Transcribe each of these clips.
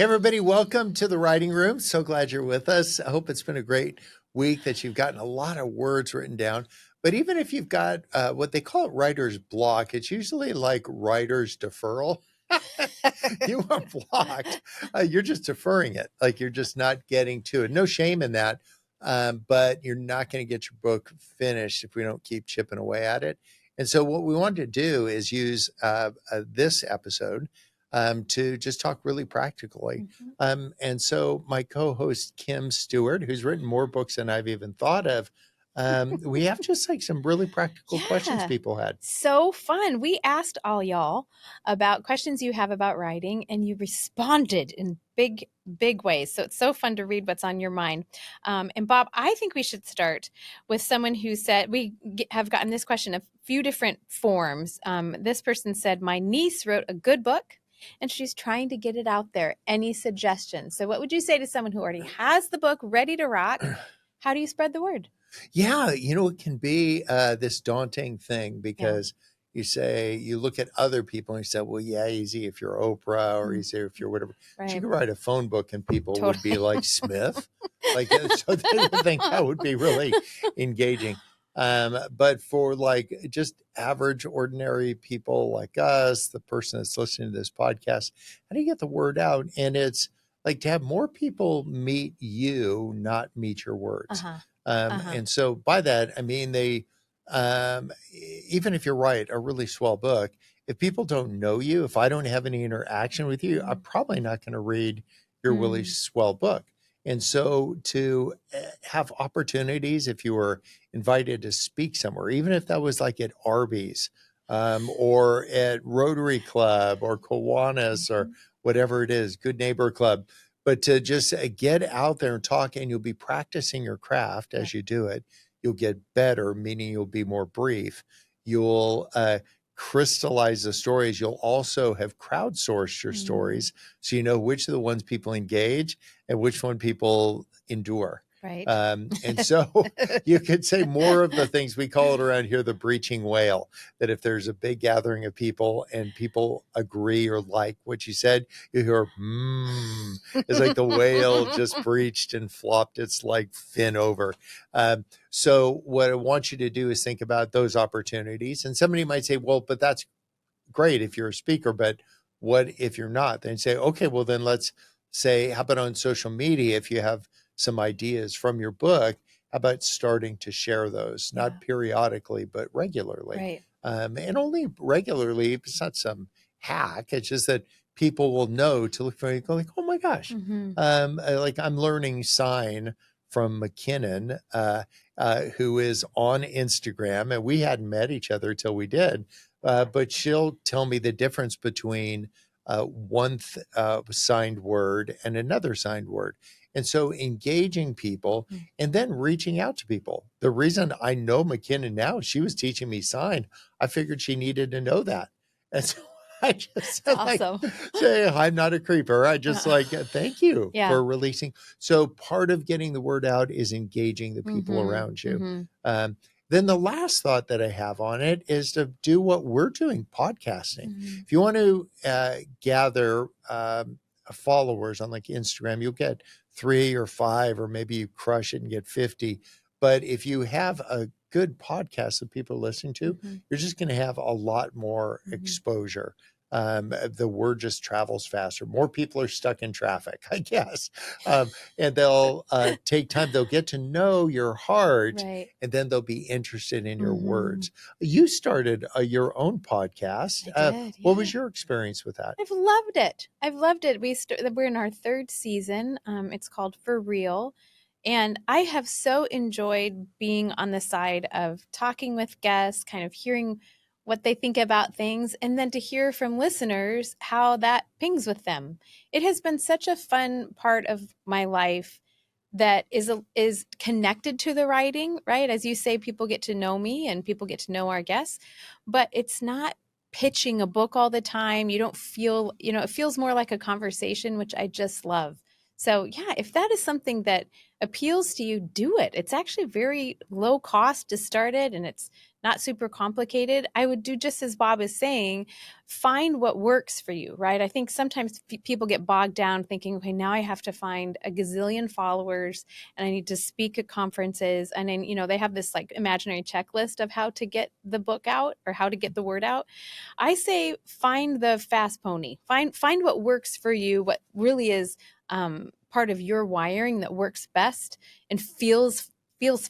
Hey, everybody, welcome to the writing room. So glad you're with us. I hope it's been a great week, that you've gotten a lot of words written down. But even if you've got what they call writer's block, it's usually like writer's deferral. You are blocked. You're just deferring it. Like, you're just not getting to it. No shame in that. But you're not going to get your book finished if we don't keep chipping away at it. And so what we wanted to do is use this episode to just talk really practically. And so my co-host, Kim Stewart, who's written more books than I've even thought of, we have just like some really practical questions Yeah. people had. So fun. We asked all y'all about questions you have about writing, and you responded in big ways. So it's so fun to read what's on your mind. And Bob, I think we should start with someone who said, have gotten this question a few different forms. This person said, my niece wrote a good book and she's trying to get it out there. Any suggestions? So what would you say to someone who already has the book ready to rock? How do you spread the word? Yeah, it can be this daunting thing, because you look at other people and you say, well, yeah, easy if you're Oprah, or easy if you're whatever. But you Right. could write a phone book and people would be Totally. like, Smith. So they would think that would be really engaging. But for like just average, ordinary people like us, the person that's listening to this podcast, how do you get the word out? And it's like to have more people meet you, not meet your words. And so by that, I mean, even if you're right, a really swell book, if people don't know you, if I don't have any interaction with you, I'm probably not going to read your really swell book. And so to have opportunities, if you were invited to speak somewhere, even if that was like at Arby's, or at Rotary Club or Kiwanis or whatever it is, Good Neighbor Club, but to just get out there and talk, and you'll be practicing your craft as you do it. You'll get better, meaning you'll be more brief. You'll crystallize the stories. You'll also have crowdsourced your stories, so you know which of the ones people engage and which one people endure. Right. And so you could say more of the things we call it around here, the breaching whale, that if there's a big gathering of people and people agree or like what you said, you hear, it's like the whale just breached and flopped its like fin over. So what I want you to do is think about those opportunities. And somebody might say, well, but that's great if you're a speaker, but what if you're not? Then say, okay, well then let's say, how about on social media, if you have some ideas from your book, how about starting to share those, not periodically, but regularly? Right. And only regularly, it's not some hack. It's just that people will know to look for you, go like, oh my gosh. Like I'm learning sign from McKinnon, who is on Instagram, and we hadn't met each other till we did. But she'll tell me the difference between one signed word and another signed word. And so engaging people and then reaching out to people. The reason I know McKinnon now, she was teaching me sign. I figured she needed to know that. And so I just said, awesome. say, I'm not a creeper. I just thank you for releasing. So part of getting the word out is engaging the people around you. Then the last thought that I have on it is to do what we're doing, podcasting. If you want to gather followers on like Instagram, you'll get 3 or 5, or maybe you crush it and get 50. But if you have a good podcast that people are listening to, you're just going to have a lot more exposure. The word just travels faster. More people are stuck in traffic, I guess. And they'll take time. They'll get to know your heart, and then they'll be interested in your words. You started your own podcast. I did, What was your experience with that? I've loved it. We're in our 3rd season. It's called For Real. And I have so enjoyed being on the side of talking with guests, kind of hearing what they think about things, and then to hear from listeners how that pings with them. It has been such a fun part of my life that is connected to the writing, right? As you say, people get to know me and people get to know our guests, but it's not pitching a book all the time. You don't feel, it feels more like a conversation, which I just love. So yeah, if that is something that appeals to you, do it. It's actually very low cost to start it, and it's not super complicated, I would do just as Bob is saying, find what works for you, right? I think sometimes people get bogged down thinking, okay, now I have to find a gazillion followers and I need to speak at conferences. And then, they have this like imaginary checklist of how to get the book out or how to get the word out. I say, find the fast pony, find what works for you, what really is part of your wiring that works best and feels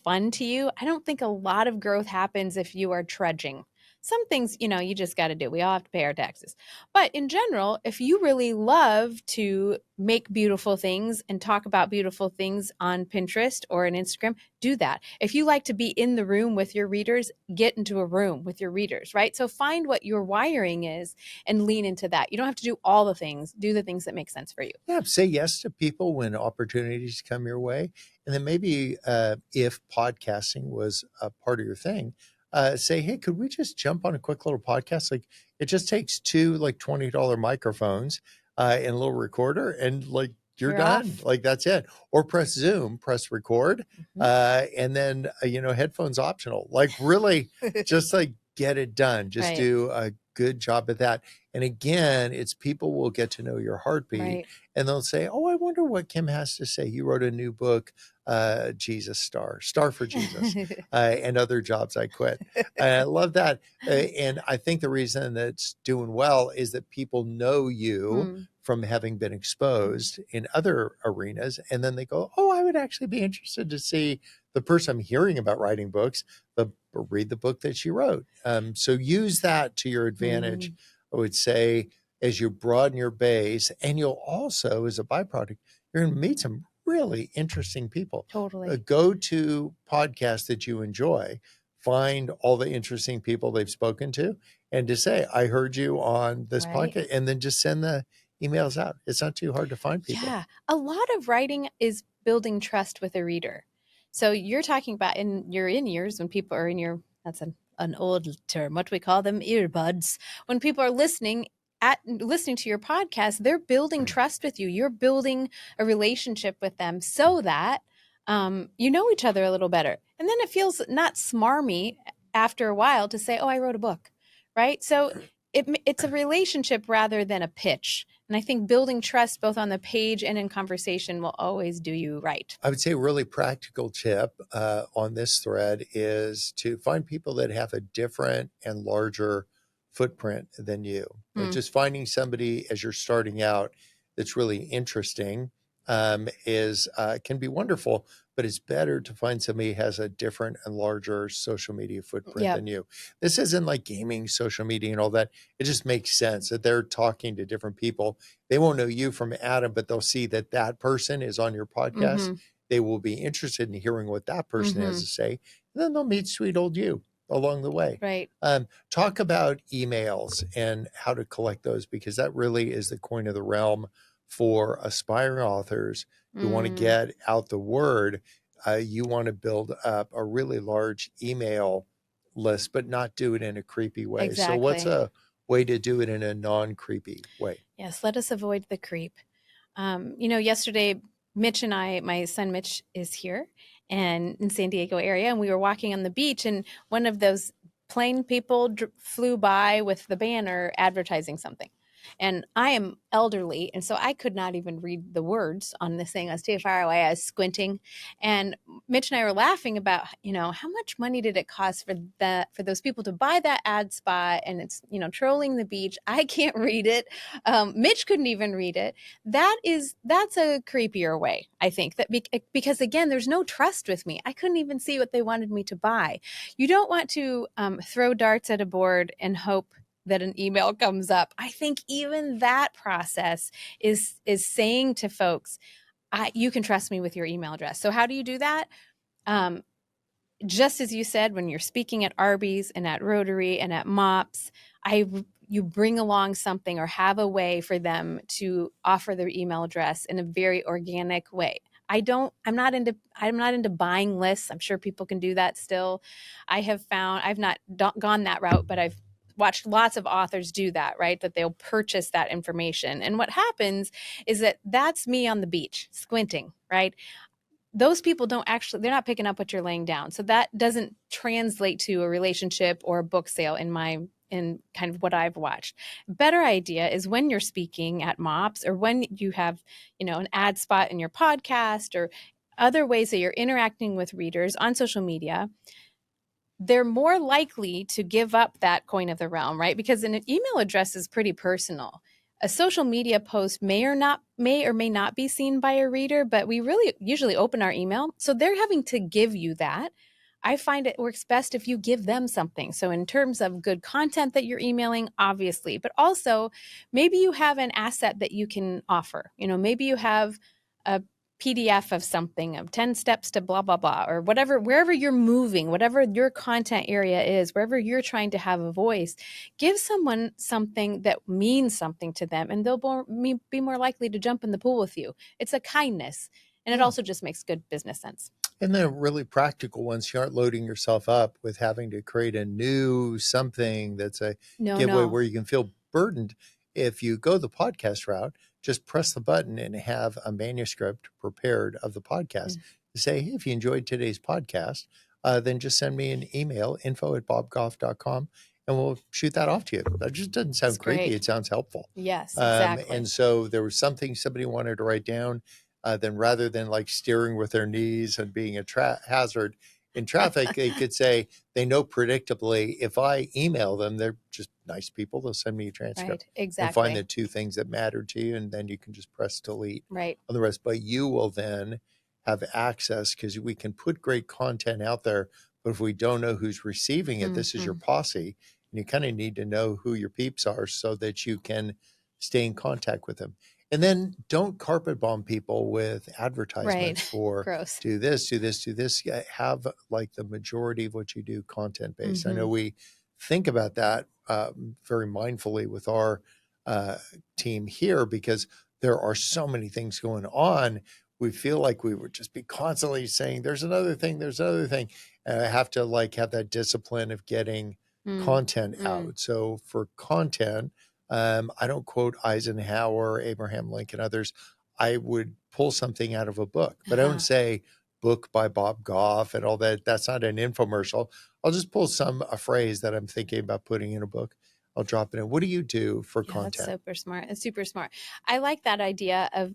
fun to you. I don't think a lot of growth happens if you are trudging. Some things, you just got to do. We all have to pay our taxes. But in general, if you really love to make beautiful things and talk about beautiful things on Pinterest or on Instagram, do that. If you like to be in the room with your readers, get into a room with your readers, right? So find what your wiring is and lean into that. You don't have to do all the things. Do the things that make sense for you. Yeah, say yes to people when opportunities come your way. And then maybe if podcasting was a part of your thing, say, hey, could we just jump on a quick little podcast? Like it just takes two like $20 microphones and a little recorder and like you're done. Off. Like that's it. Or press Zoom, press record, and then, headphones optional. Like really just like get it done. Just do a good job at that. And again, it's people will get to know your heartbeat and they'll say, oh, I wonder what Kim has to say. You wrote a new book, Jesus Star for Jesus, and other jobs I quit. I love that. And I think the reason that's doing well is that people know you from having been exposed in other arenas. And then they go, oh, I would actually be interested to see the person I'm hearing about writing books, read the book that she wrote. So use that to your advantage. I would say, as you broaden your base, and you'll also, as a byproduct, you're going to meet some really interesting people. Totally. Go to podcasts that you enjoy, find all the interesting people they've spoken to, and to say, I heard you on this podcast, and then just send the emails out. It's not too hard to find people. Yeah. A lot of writing is building trust with a reader. So you're talking about in your in-ears when people are in your, that's an old term, what do we call them? Earbuds. When people are listening to your podcast, they're building trust with you. You're building a relationship with them so that you know each other a little better. And then it feels not smarmy after a while to say, oh, I wrote a book, right? So it's a relationship rather than a pitch. And I think building trust both on the page and in conversation will always do you right. I would say a really practical tip on this thread is to find people that have a different and larger footprint than you. Just finding somebody as you're starting out that's really interesting can be wonderful, but it's better to find somebody who has a different and larger social media footprint than you. This isn't like gaming, social media and all that. It just makes sense that they're talking to different people. They won't know you from Adam, but they'll see that that person is on your podcast. They will be interested in hearing what that person has to say. And then they'll meet sweet old you along the way. Right. Talk about emails and how to collect those, because that really is the coin of the realm for aspiring authors who want to get out the word. You want to build up a really large email list, but not do it in a creepy way. Exactly. So what's a way to do it in a non-creepy way? Yes, let us avoid the creep. Yesterday, Mitch and I, my son Mitch is here and in San Diego area, and we were walking on the beach, and one of those plane people flew by with the banner advertising something. And I am elderly, and so I could not even read the words on this thing. I was too far away. I was squinting. And Mitch and I were laughing about, how much money did it cost for those people to buy that ad spot? And it's, trolling the beach. I can't read it. Mitch couldn't even read it. That's a creepier way, I think, that because again, there's no trust with me. I couldn't even see what they wanted me to buy. You don't want to throw darts at a board and hope that an email comes up. I think even that process is saying to folks, you can trust me with your email address. So how do you do that? Just as you said, when you're speaking at Arby's and at Rotary and at MOPS, you bring along something or have a way for them to offer their email address in a very organic way. I'm not into buying lists. I'm sure people can do that still. I've not gone that route, but I've watched lots of authors do that, right? That they'll purchase that information. And what happens is that's me on the beach squinting, right? those people they're not picking up what you're laying down. So that doesn't translate to a relationship or a book sale in kind of what I've watched. Better idea is when you're speaking at MOPS or when you have, an ad spot in your podcast or other ways that you're interacting with readers on social media, they're more likely to give up that coin of the realm, right? Because an email address is pretty personal. A social media post may or may not be seen by a reader, but we really usually open our email. So they're having to give you that. I find it works best if you give them something. So in terms of good content that you're emailing, obviously, but also maybe you have an asset that you can offer. Maybe you have a PDF of something of 10 steps to blah, blah, blah, or whatever, wherever you're moving, whatever your content area is, wherever you're trying to have a voice, give someone something that means something to them, and they'll be more likely to jump in the pool with you. It's a kindness, and it also just makes good business sense. And they're really practical ones. You aren't loading yourself up with having to create a new something that's a giveaway where you can feel burdened. If you go the podcast route, just press the button and have a manuscript prepared of the podcast to say, hey, if you enjoyed today's podcast, then just send me an email, info@bobgoff.com, and we'll shoot that off to you. That just doesn't sound creepy. It sounds helpful. Yes, exactly. And so there was something somebody wanted to write down. Then rather than like steering with their knees and being a hazard in traffic, they could say, they know predictably, if I email them, they're just nice people. They'll send me a transcript. Right, exactly. And find the two things that matter to you. And then you can just press delete on the rest. But you will then have access because we can put great content out there. But if we don't know who's receiving it, this is your posse. And you kind of need to know who your peeps are so that you can stay in contact with them. And then don't carpet bomb people with advertisements for do this, do this, do this. Have like the majority of what you do content based. I know we think about that very mindfully with our team here because there are so many things going on. We feel like we would just be constantly saying, there's another thing, there's another thing. And I have to like have that discipline of getting content out. So for content, I don't quote Eisenhower, Abraham Lincoln, others. I would pull something out of a book, but I don't say book by Bob Goff and all that. That's not an infomercial. I'll just pull a phrase that I'm thinking about putting in a book. I'll drop it in. What do you do for content? That's super smart. It's super smart. I like that idea of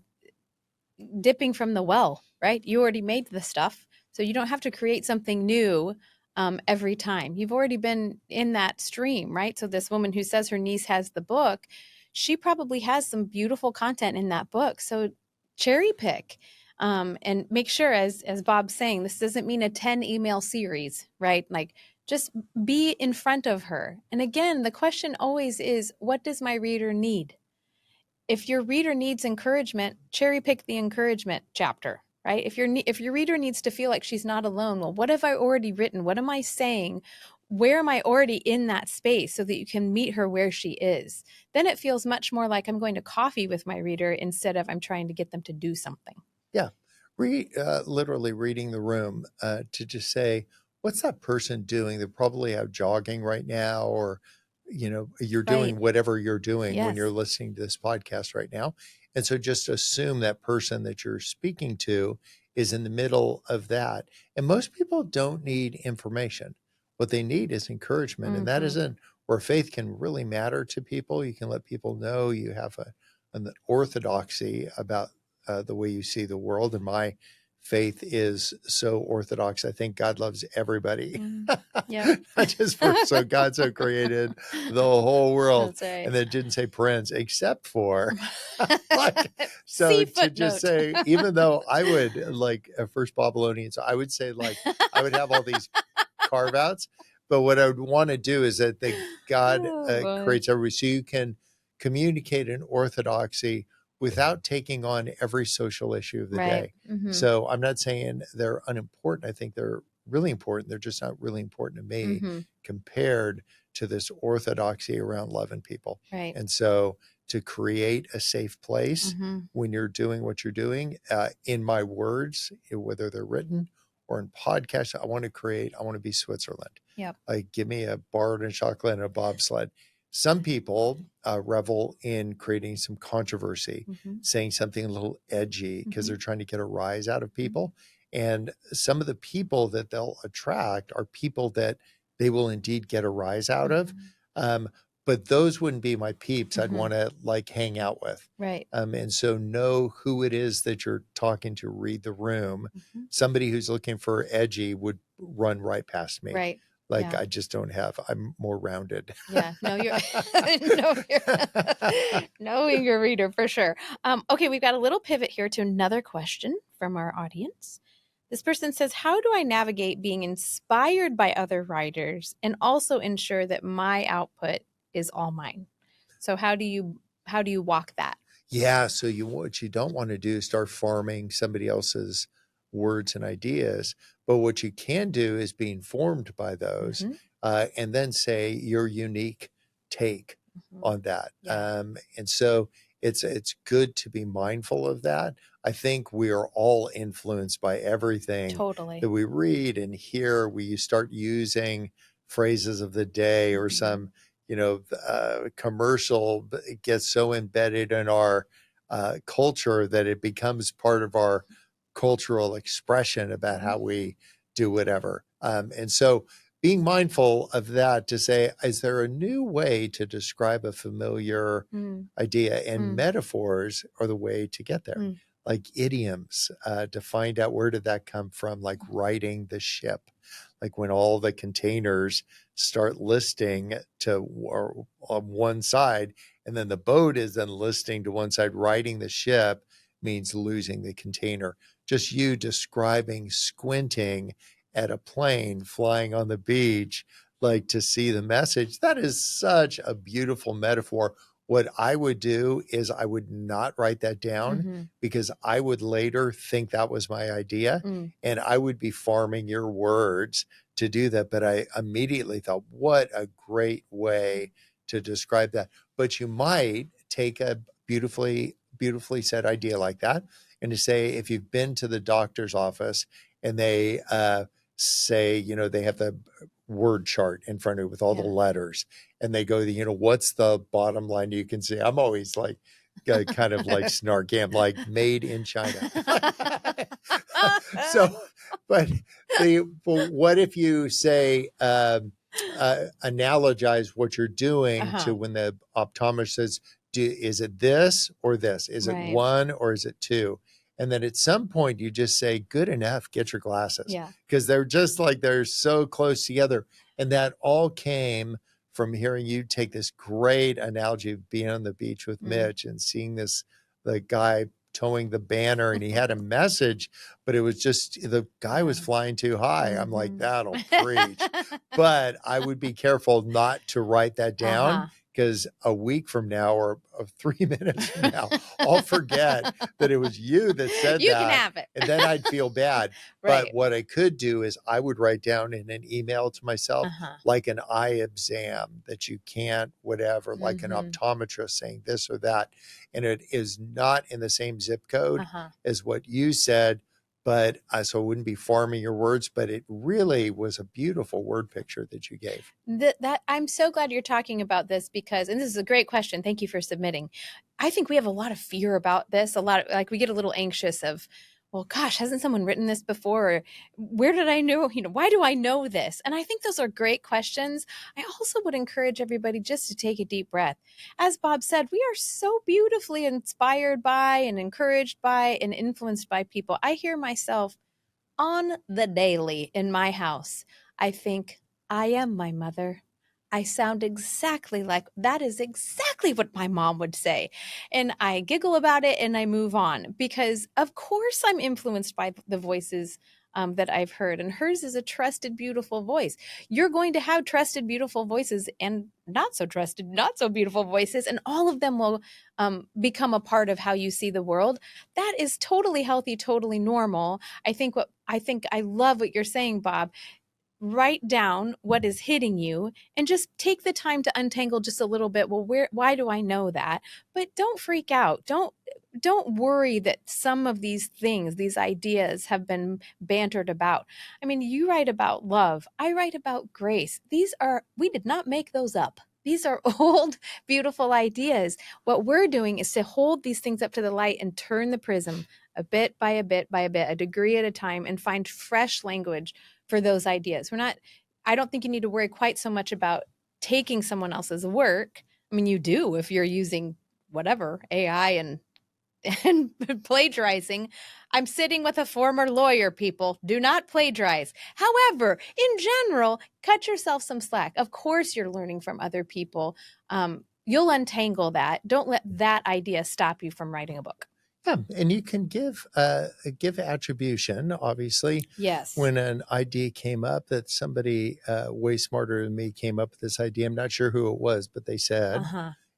dipping from the well, right? You already made the stuff, so you don't have to create something new every time. You've already been in that stream, right? So this woman who says her niece has the book, she probably has some beautiful content in that book. So cherry pick and make sure, as Bob's saying, this doesn't mean a 10 email series, right? Like just be in front of her. And again, the question always is, what does my reader need? If your reader needs encouragement, cherry pick the encouragement chapter. Right? If your reader needs to feel like she's not alone, well, what have I already written? What am I saying? Where am I already in that space so that you can meet her where she is? Then it feels much more like I'm going to coffee with my reader instead of I'm trying to get them to do something. Yeah. Literally reading the room to just say, what's that person doing? They're probably out jogging right now, or, you're doing whatever you're doing when you're listening to this podcast right now. And so just assume that person that you're speaking to is in the middle of that. And most people don't need information. What they need is encouragement. And that isn't where faith can really matter to people. You can let people know you have an orthodoxy about the way you see the world. And my faith is so orthodox. I think God loves everybody. So God so created the whole world. That's right. And it didn't say Prince, except for to just say, even though I would like First Babylonians, I would say like I would have all these carve outs, but what I would want to do is that God creates everybody, so you can communicate an orthodoxy without taking on every social issue of the day. So I'm not saying they're unimportant. I think they're really important. They're just not really important to me compared to this orthodoxy around loving people. And so to create a safe place when you're doing what you're doing, in my words, whether they're written or in podcasts, I want to be Switzerland. Like give me a bar and chocolate and a bobsled. Some people revel in creating some controversy, saying something a little edgy because they're trying to get a rise out of people. And some of the people that they'll attract are people that they will indeed get a rise out of. But those wouldn't be my peeps I'd want to like hang out with. Right. And so know who it is that you're talking to, read the room. Somebody who's looking for edgy would run right past me. Right. Like I just don't have, I'm more rounded. Yeah. No, you're knowing your reader for sure. Okay, we've got a little pivot here to another question from our audience. This person says, how do I navigate being inspired by other writers and also ensure that my output is all mine? So how do you walk that? Yeah. So what you don't want to do is start farming somebody else's words and ideas. But what you can do is be informed by those and then say your unique take on that. And so it's good to be mindful of that. I think we are all influenced by everything that we read and hear. We start using phrases of the day or some, commercial gets so embedded in our culture that it becomes part of our cultural expression about how we do whatever. And so being mindful of that to say, is there a new way to describe a familiar idea? And metaphors are the way to get there. Like idioms, to find out where did that come from, like righting the ship. Like when all the containers start listing on one side, and then the boat is then listing to one side, righting the ship means losing the container. Just you describing squinting at a plane flying on the beach, like to see the message. That is such a beautiful metaphor. What I would do is I would not write that down because I would later think that was my idea and I would be farming your words to do that. But I immediately thought, what a great way to describe that. But you might take a beautifully said idea like that and to say, if you've been to the doctor's office and they say, they have the word chart in front of you with all the letters and they go, what's the bottom line you can see? I'm always like kind of like snarky. I'm like made in China. So, but what if you say, analogize what you're doing to when the optometrist says, is it this or this? Is it one or is it two? And then at some point you just say, good enough, get your glasses. Because they're just like, they're so close together. And that all came from hearing you take this great analogy of being on the beach with Mitch and seeing the guy towing the banner and he had a message, but it was just, the guy was flying too high. I'm like, that'll preach. But I would be careful not to write that down because a week from now or 3 minutes from now, I'll forget that it was you that said you that. You can have it. And then I'd feel bad. But what I could do is I would write down in an email to myself, like an eye exam that you can't, whatever, like an optometrist saying this or that. And it is not in the same zip code as what you said. But so I wouldn't be farming your words, but it really was a beautiful word picture that you gave. That I'm so glad you're talking about this because, and this is a great question. Thank you for submitting. I think we have a lot of fear about this. We get a little anxious of, well, gosh, hasn't someone written this before? Or where did I know, why do I know this? And I think those are great questions. I also would encourage everybody just to take a deep breath. As Bob said, we are so beautifully inspired by and encouraged by and influenced by people. I hear myself on the daily in my house. I think, I am my mother. I sound exactly like, that is exactly what my mom would say. And I giggle about it and I move on because of course I'm influenced by the voices that I've heard. And hers is a trusted, beautiful voice. You're going to have trusted, beautiful voices and not so trusted, not so beautiful voices. And all of them will become a part of how you see the world. That is totally healthy, totally normal. I think I love what you're saying, Bob. Write down what is hitting you and just take the time to untangle just a little bit. Well, why do I know that? But don't freak out. Don't worry that some of these things, these ideas have been bantered about. I mean, you write about love. I write about grace. We did not make those up. These are old, beautiful ideas. What we're doing is to hold these things up to the light and turn the prism a bit by a bit by a bit, a degree at a time, and find fresh language for those ideas. I don't think you need to worry quite so much about taking someone else's work. I mean, you do if you're using whatever, AI and plagiarizing. I'm sitting with a former lawyer, people. Do not plagiarize. However, in general, cut yourself some slack. Of course, you're learning from other people. You'll untangle that. Don't let that idea stop you from writing a book. Yeah, and you can give attribution, obviously. Yes. When an idea came up that somebody way smarter than me came up with this idea, I'm not sure who it was, but they said,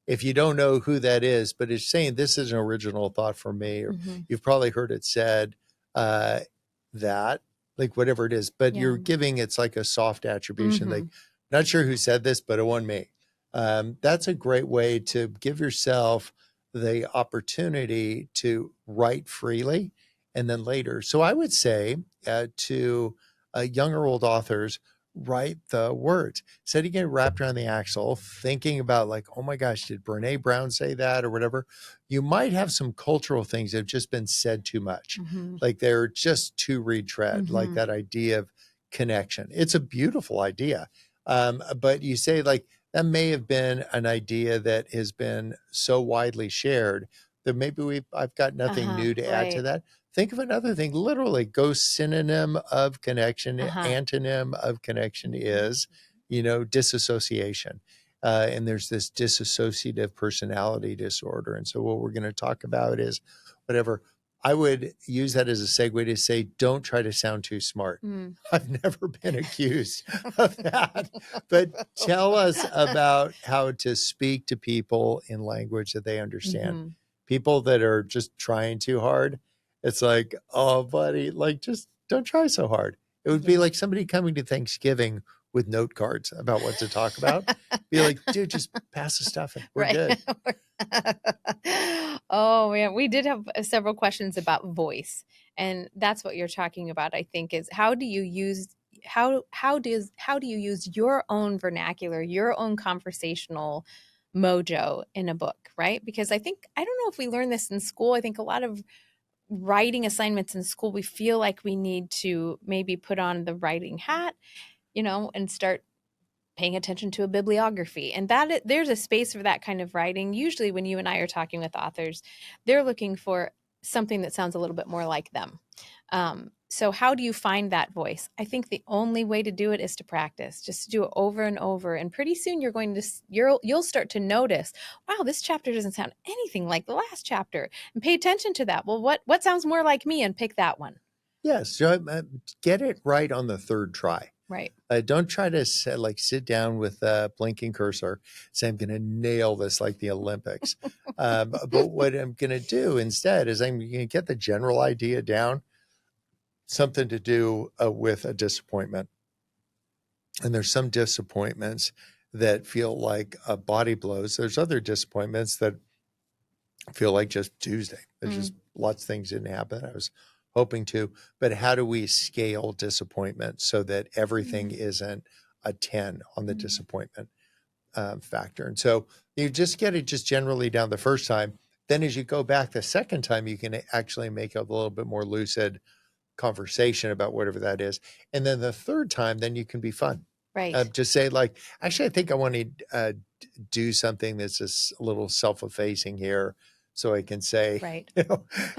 if you don't know who that is, but it's saying this is an original thought from me, or you've probably heard it said that, like whatever it is, but you're giving, it's like a soft attribution. Like, not sure who said this, but it wasn't me. That's a great way to give yourself the opportunity to write freely and then later. So I would say to young or old authors, write the words. Instead of getting wrapped around the axle, thinking about like, oh my gosh, did Brene Brown say that or whatever? You might have some cultural things that have just been said too much. Like they're just too retread, like that idea of connection. It's a beautiful idea. But you say like, that may have been an idea that has been so widely shared that maybe I've got nothing new to add to that. Think of another thing, literally go synonym of connection, antonym of connection is, disassociation. And there's this dissociative personality disorder. And so what we're going to talk about is whatever. I would use that as a segue to say, don't try to sound too smart. I've never been accused of that. But tell us about how to speak to people in language that they understand. People that are just trying too hard, it's like, oh, buddy, like just don't try so hard. It would be like somebody coming to Thanksgiving with note cards about what to talk about. Be like, dude, just pass the stuff and we're good. Oh man, we did have several questions about voice, and that's what you're talking about. I think is how do you use your own vernacular, your own conversational mojo in a book, right? Because I don't know if we learn this in school. I think a lot of writing assignments in school, we feel like we need to maybe put on the writing hat, and start paying attention to a bibliography. And there's a space for that kind of writing. Usually when you and I are talking with authors, they're looking for something that sounds a little bit more like them. So how do you find that voice? I think the only way to do it is to practice, just to do it over and over. And pretty soon you'll start to notice, wow, this chapter doesn't sound anything like the last chapter, and pay attention to that. Well, what sounds more like me, and pick that one. Yes. So get it right on the third try. Right. Don't try to sit down with a blinking cursor, say, I'm going to nail this like the Olympics. But what I'm going to do instead is I'm going to get the general idea down, something to do with a disappointment. And there's some disappointments that feel like body blows. There's other disappointments that feel like just Tuesday. There's just lots of things didn't happen. I was hoping to, but how do we scale disappointment so that everything isn't a 10 on the disappointment factor? And so you just get it just generally down the first time. Then as you go back the second time, you can actually make a little bit more lucid conversation about whatever that is. And then the third time, then you can be fun. Right. Just say like, actually, I think I want to do something that's just a little self-effacing here. So I can say, right.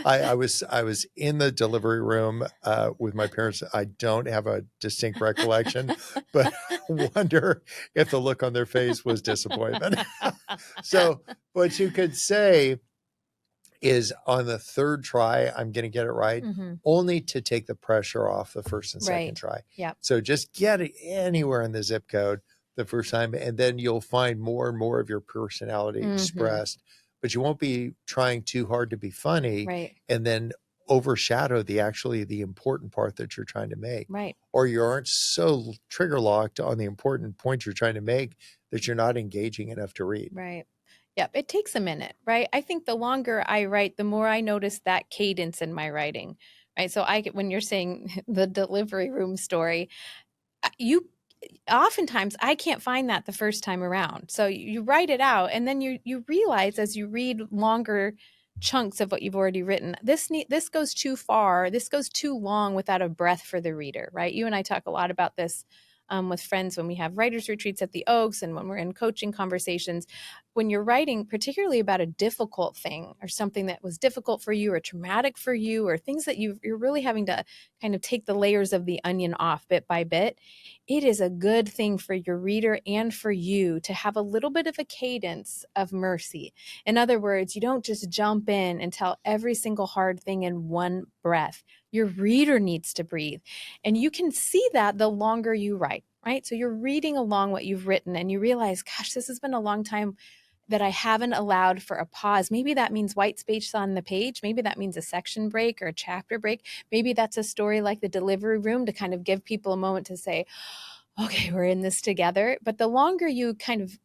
I was in the delivery room with my parents. I don't have a distinct recollection, but wonder if the look on their face was disappointment. So what you could say is on the third try, I'm going to get it right, only to take the pressure off the first and second try. Yeah. So just get it anywhere in the zip code the first time, and then you'll find more and more of your personality expressed. But you won't be trying too hard to be funny and then overshadow the important part that you're trying to make. Right. Or you aren't so trigger locked on the important point you're trying to make that you're not engaging enough to read. Right. Yep. It takes a minute, right? I think the longer I write, the more I notice that cadence in my writing, right? So when you're saying the delivery room story, oftentimes I can't find that the first time around. So you write it out, and then you realize as you read longer chunks of what you've already written, this goes too far. This goes too long without a breath for the reader, right? You and I talk a lot about this with friends when we have writers retreats at the Oaks and when we're in coaching conversations. When you're writing, particularly about a difficult thing or something that was difficult for you or traumatic for you, or things that you're really having to kind of take the layers of the onion off bit by bit, it is a good thing for your reader and for you to have a little bit of a cadence of mercy. In other words, you don't just jump in and tell every single hard thing in one breath. Your reader needs to breathe. And you can see that the longer you write, right? So you're reading along what you've written and you realize, gosh, this has been a long time that I haven't allowed for a pause. Maybe that means white space on the page. Maybe that means a section break or a chapter break. Maybe that's a story like The Delivery Room to kind of give people a moment to say, okay, we're in this together. But the longer you kind of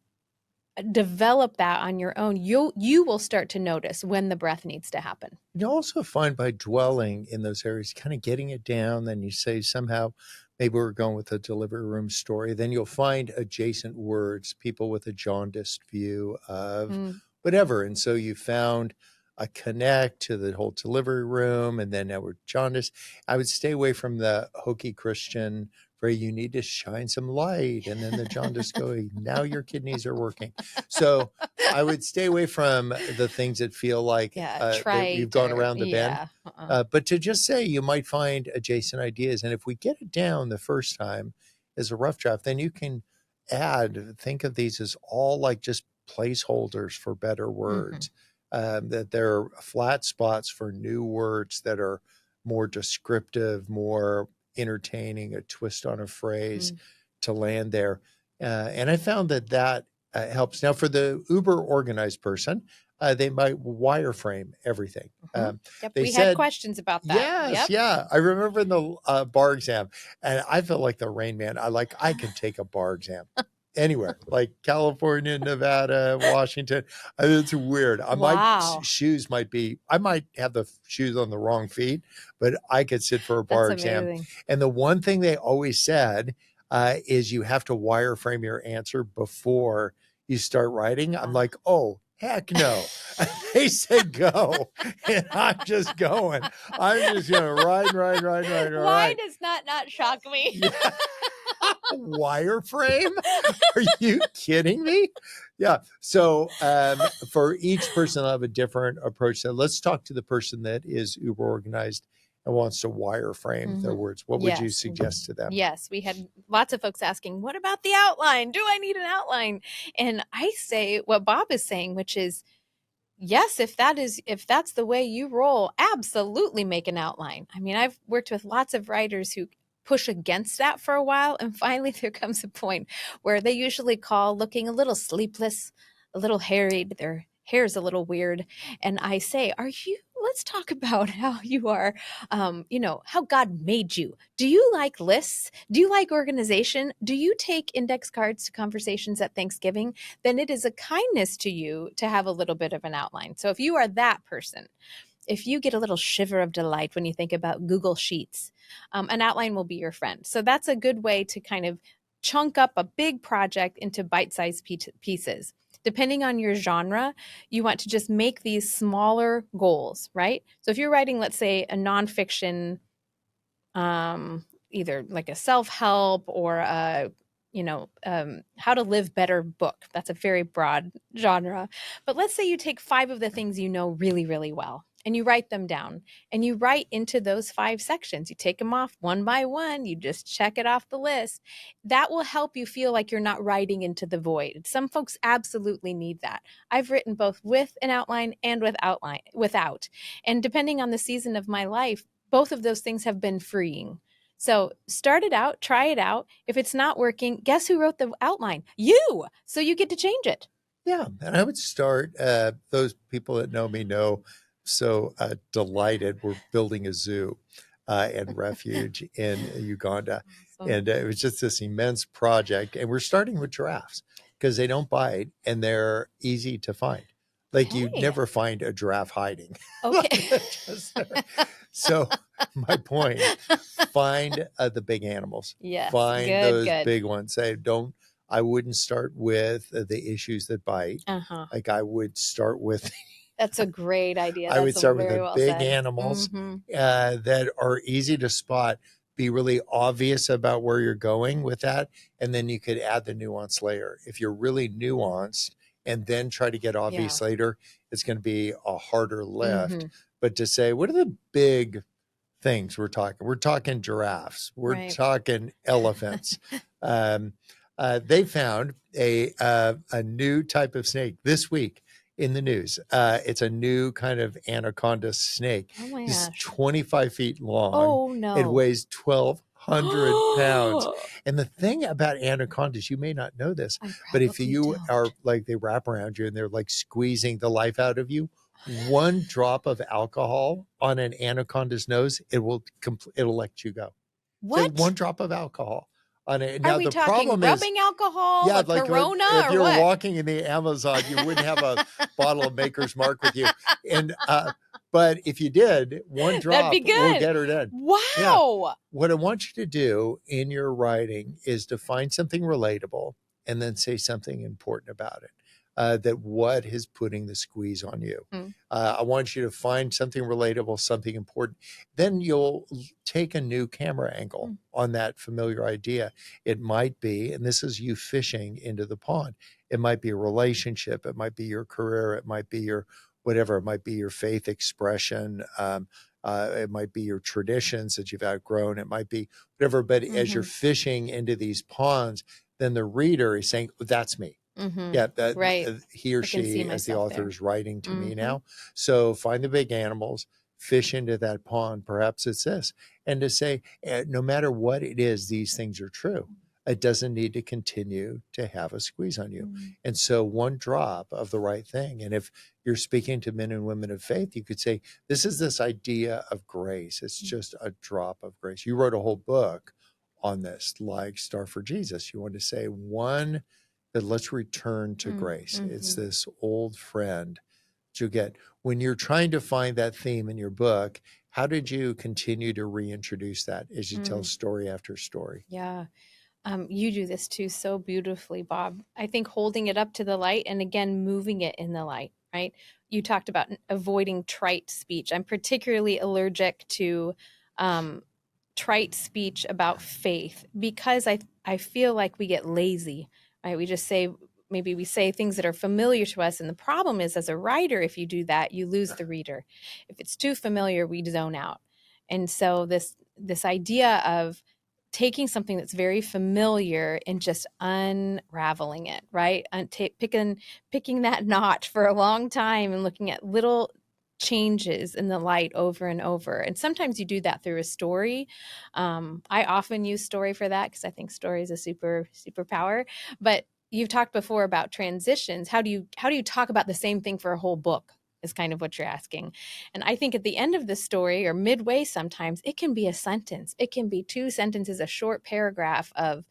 develop that on your own, you will start to notice when the breath needs to happen. You also find by dwelling in those areas, kind of getting it down, then you say somehow, maybe we're going with a delivery room story, then you'll find adjacent words, people with a jaundiced view of whatever. And so you found a connect to the whole delivery room, and then now we're jaundiced. I would stay away from the hokey Christian where you need to shine some light, and then the jaundice going, now your kidneys are working. So I would stay away from the things that feel like that you've gone around the bend. But to just say you might find adjacent ideas. And if we get it down the first time as a rough draft, then you can think of these as all like just placeholders for better words, that they're flat spots for new words that are more descriptive, more entertaining, a twist on a phrase to land there. And I found that helps. Now, for the uber organized person, they might wireframe everything. We had questions about that. Yes, yeah. I remember in the bar exam, and I felt like the Rain Man. I can take a bar exam anywhere, like California, Nevada, Washington. It's weird. My shoes might I might have the shoes on the wrong feet, but I could sit for a bar exam. And the one thing they always said is you have to wireframe your answer before you start writing. I'm like, oh, heck no. They said go, and I'm just going. I'm just going to ride. Why does that not shock me? Yeah. Wireframe? Are you kidding me? Yeah. So for each person, I'll have a different approach. So let's talk to the person that is uber organized and wants to wireframe their words. What would you suggest to them? Yes, we had lots of folks asking, what about the outline? Do I need an outline? And I say what Bob is saying, which is, yes, if that's the way you roll, absolutely make an outline. I mean, I've worked with lots of writers who push against that for a while, and finally there comes a point where they usually call looking a little sleepless, a little harried, their hair's a little weird, and I say, let's talk about how you are, how God made you. Do you like lists? Do you like organization? Do you take index cards to conversations at Thanksgiving? Then it is a kindness to you to have a little bit of an outline. So if you are that person, if you get a little shiver of delight when you think about Google Sheets, an outline will be your friend. So that's a good way to kind of chunk up a big project into bite-sized pieces. Depending on your genre, you want to just make these smaller goals, right? So if you're writing, let's say, a nonfiction, either like a self-help or how to live better book, that's a very broad genre. But let's say you take 5 of the things you know really, really well, and you write them down, and you write into those 5 sections. You take them off one by one. You just check it off the list. That will help you feel like you're not writing into the void. Some folks absolutely need that. I've written both with an outline and without. And depending on the season of my life, both of those things have been freeing. So start it out, try it out. If it's not working, guess who wrote the outline? You. So you get to change it. Yeah. And I would start, those people that know me know, so delighted. We're building a zoo and refuge in Uganda. Awesome. And it was just this immense project. And we're starting with giraffes because they don't bite and they're easy to find. Like you never find a giraffe hiding. Okay. So my point, find the big animals. Yes. Find those Good. big ones. I wouldn't start with the issues that bite. Like I would start with. That's a great idea. I would start with very the well big said. animals that are easy to spot. Be really obvious about where you're going with that. And then you could add the nuance layer. If you're really nuanced and then try to get obvious later, it's going to be a harder lift. But to say, what are the big things we're talking? We're talking giraffes. We're talking elephants. They found a new type of snake this week in the news. It's a new kind of anaconda snake. Oh my It's gosh. 25 feet long. Oh no. It weighs 1,200 pounds. And the thing about anacondas, you may not know this, but if you are like, they wrap around you and they're like squeezing the life out of you, one drop of alcohol on an anaconda's nose, it'll let you go. What? So one drop of alcohol on it. Now, are we talking rubbing alcohol, yeah, like Corona, if you're walking in the Amazon, you wouldn't have a bottle of Maker's Mark with you. And but if you did, one drop will get her dead. Wow. Yeah. What I want you to do in your writing is to find something relatable and then say something important about it. That what is putting the squeeze on you. I want you to find something relatable, something important. Then you'll take a new camera angle on that familiar idea. It might be, and this is you fishing into the pond. It might be a relationship. It might be your career. It might be your whatever. It might be your faith expression. It might be your traditions that you've outgrown. It might be whatever. But as you're fishing into these ponds, then the reader is saying, that's me. Yeah, he or she, as the author, is writing to me now. So find the big animals, fish into that pond. Perhaps it's this. And to say, no matter what it is, these things are true. It doesn't need to continue to have a squeeze on you. And so one drop of the right thing. And if you're speaking to men and women of faith, you could say, this idea of grace. It's just a drop of grace. You wrote a whole book on this, like Star for Jesus. You want to say one, that let's return to grace. It's this old friend that you get. When you're trying to find that theme in your book, how did you continue to reintroduce that as you tell story after story? Yeah. You do this too so beautifully, Bob. I think holding it up to the light and again, moving it in the light, right? You talked about avoiding trite speech. I'm particularly allergic to trite speech about faith because I feel like we get lazy. Right? We just say, maybe we say things that are familiar to us. And the problem is, as a writer, if you do that, you lose the reader. If it's too familiar, we zone out. And so this idea of taking something that's very familiar and just unraveling it, right? Picking that knot for a long time and looking at little changes in the light over and over. And sometimes you do that through a story. I often use story for that because I think story is a superpower. But you've talked before about transitions. How do you talk about the same thing for a whole book is kind of what you're asking. And I think at the end of the story or midway, sometimes it can be a sentence. It can be 2 sentences, a short paragraph of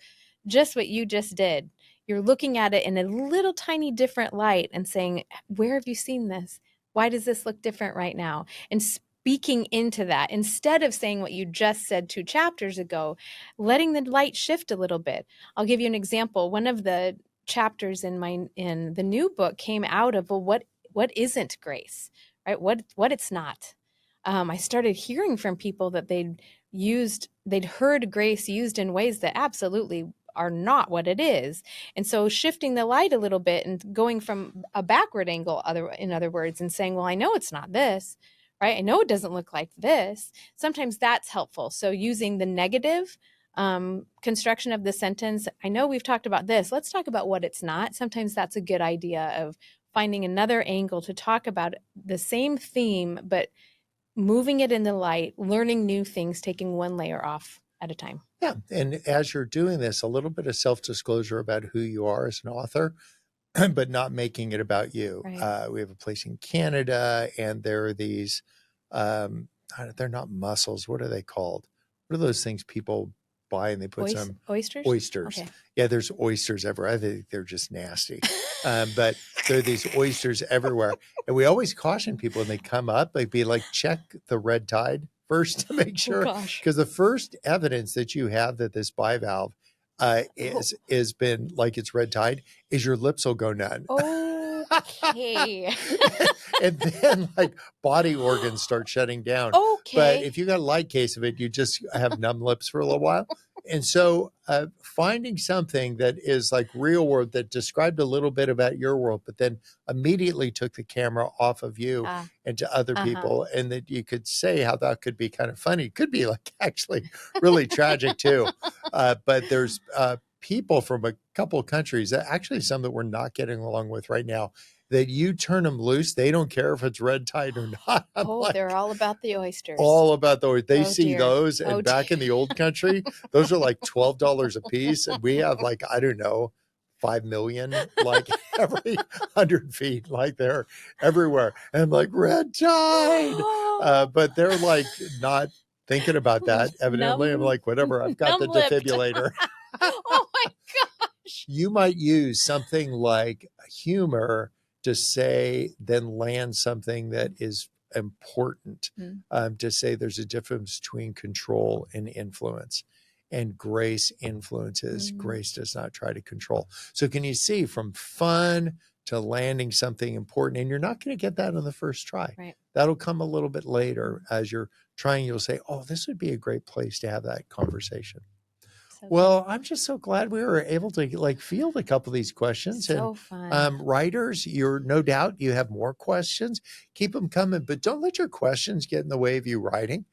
just what you just did. You're looking at it in a little tiny different light and saying, where have you seen this? Why does this look different right now? And speaking into that, instead of saying what you just said 2 chapters ago, letting the light shift a little bit. I'll give you an example. One of the chapters in the new book came out of, well, what isn't grace, right? What it's not. I started hearing from people that they'd heard grace used in ways that absolutely are not what it is. And so shifting the light a little bit and going from a backward angle, in other words, and saying, well, I know it's not this, right? I know it doesn't look like this. Sometimes that's helpful. So using the negative construction of the sentence, I know we've talked about this. Let's talk about what it's not. Sometimes that's a good idea of finding another angle to talk about the same theme, but moving it in the light, learning new things, taking one layer off at a time. Yeah. And as you're doing this, a little bit of self-disclosure about who you are as an author, but not making it about you. Right. We have a place in Canada and there are these, they're not mussels. What are they called? What are those things people buy and they put some oysters? Okay. Yeah, there's oysters everywhere. I think they're just nasty. But there are these oysters everywhere. And we always caution people when they come up, like check the red tide first to make sure, because the first evidence that you have that this bivalve is been like it's red tide is your lips will go numb. Okay. And then like body organs start shutting down. Okay. But if you got a light case of it, you just have numb lips for a little while. And so finding something that is like real world that described a little bit about your world, but then immediately took the camera off of you and to other people, and that you could say how that could be kind of funny. It could be like actually really tragic too. But there's people from a couple of countries, actually some that we're not getting along with right now, that you turn them loose, they don't care if it's red tide or not. They're all about the oysters. All about the oysters. They see those, and back in the old country, those are like $12 a piece, and we have like, I don't know, 5 million, like every 100 feet, like they're everywhere. And I'm like, red tide. But they're like not thinking about that, evidently. I'm like, whatever, I've got the defibrillator. Oh my gosh. You might use something like humor to say, then land something that is important, to say there's a difference between control and influence. And grace influences. Grace does not try to control. So can you see from fun to landing something important? And you're not going to get that on the first try. Right. That'll come a little bit later. As you're trying, you'll say, oh, this would be a great place to have that conversation. Well, I'm just so glad we were able to like field a couple of these questions. So fun. Writers, you're no doubt you have more questions. Keep them coming, but don't let your questions get in the way of you writing.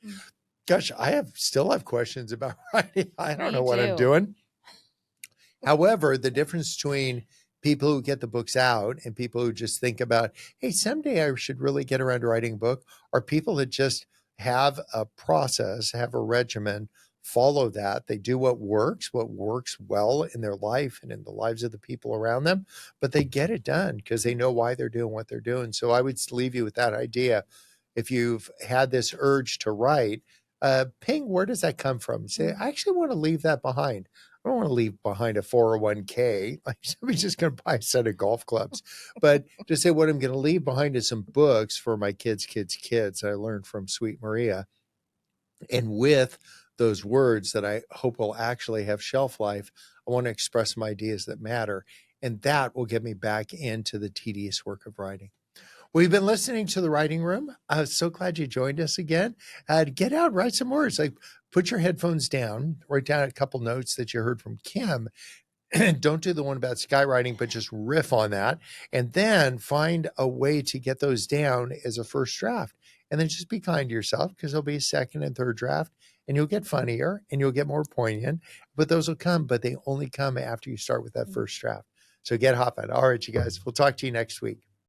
Gosh, I still have questions about writing. I don't know what I'm doing. However, the difference between people who get the books out and people who just think about, hey, someday I should really get around to writing a book, are people that just have a process, have a regimen, follow that. They do what works well in their life and in the lives of the people around them, but they get it done because they know why they're doing what they're doing. So I would leave you with that idea. If you've had this urge to write, ping, where does that come from? Say, I actually want to leave that behind. I don't want to leave behind a 401k. Like somebody's just going to buy a set of golf clubs. But to say what I'm going to leave behind is some books for my kids' I learned from Sweet Maria. And with those words that I hope will actually have shelf life, I want to express some ideas that matter. And that will get me back into the tedious work of writing. We've been listening to The Writing Room. I'm so glad you joined us again. Get out, write some words. Like put your headphones down, write down a couple notes that you heard from Kim. Don't do the one about skywriting, but just riff on that. And then find a way to get those down as a first draft. And then just be kind to yourself, because there'll be a second and third draft, and you'll get funnier and you'll get more poignant. But those will come, but they only come after you start with that first draft. So get hopping. All right, you guys, we'll talk to you next week.